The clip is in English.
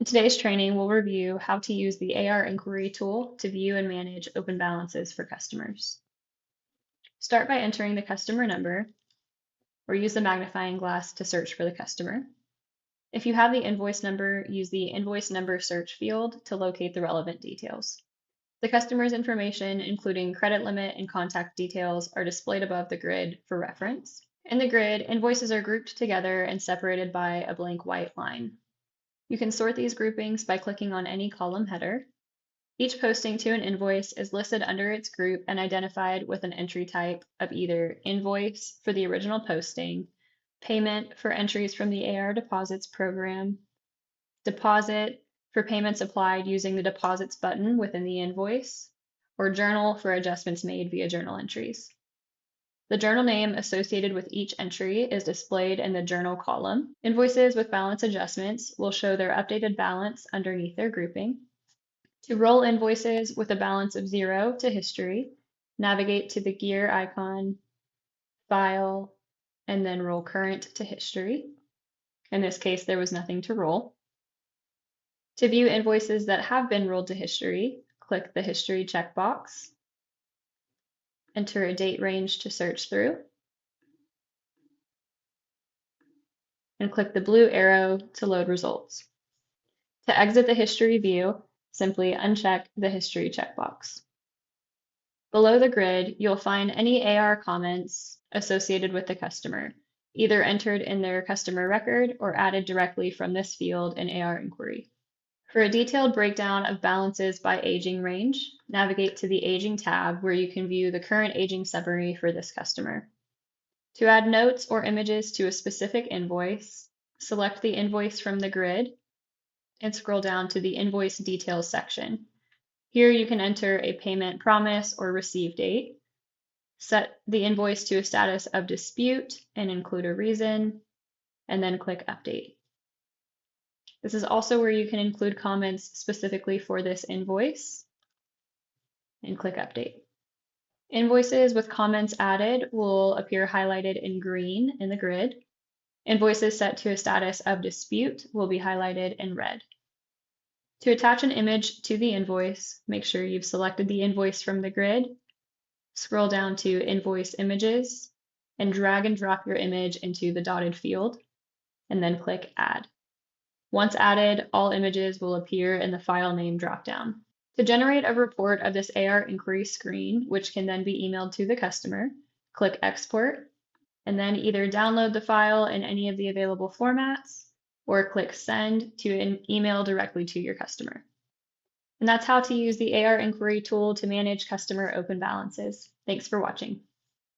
In today's training, we'll review how to use the AR inquiry tool to view and manage open balances for customers. Start by entering the customer number or use the magnifying glass to search for the customer. If you have the invoice number, use the invoice number search field to locate the relevant details. The customer's information, including credit limit and contact details, are displayed above the grid for reference. In the grid, invoices are grouped together and separated by a blank white line. You can sort these groupings by clicking on any column header. Each posting to an invoice is listed under its group and identified with an entry type of either invoice for the original posting, payment for entries from the AR deposits program, deposit for payments applied using the deposits button within the invoice, or journal for adjustments made via journal entries. The journal name associated with each entry is displayed in the journal column. Invoices with balance adjustments will show their updated balance underneath their grouping. To roll invoices with a balance of 0 to history, navigate to the gear icon, file, and then roll current to history. In this case, there was nothing to roll. To view invoices that have been rolled to history, click the history checkbox, enter a date range to search through, and click the blue arrow to load results. To exit the history view, simply uncheck the history checkbox. Below the grid, you'll find any AR comments associated with the customer, either entered in their customer record or added directly from this field in AR inquiry. For a detailed breakdown of balances by aging range, navigate to the Aging tab where you can view the current aging summary for this customer. To add notes or images to a specific invoice, select the invoice from the grid and scroll down to the Invoice Details section. Here you can enter a payment promise or receive date, set the invoice to a status of dispute and include a reason, and then click Update. This is also where you can include comments specifically for this invoice and click Update. Invoices with comments added will appear highlighted in green in the grid. Invoices set to a status of dispute will be highlighted in red. To attach an image to the invoice, make sure you've selected the invoice from the grid, scroll down to Invoice Images, and drag and drop your image into the dotted field, and then click Add. Once added, all images will appear in the file name dropdown. To generate a report of this AR inquiry screen, which can then be emailed to the customer, click Export, and then either download the file in any of the available formats, or click Send to an email directly to your customer. And that's how to use the AR inquiry tool to manage customer open balances. Thanks for watching.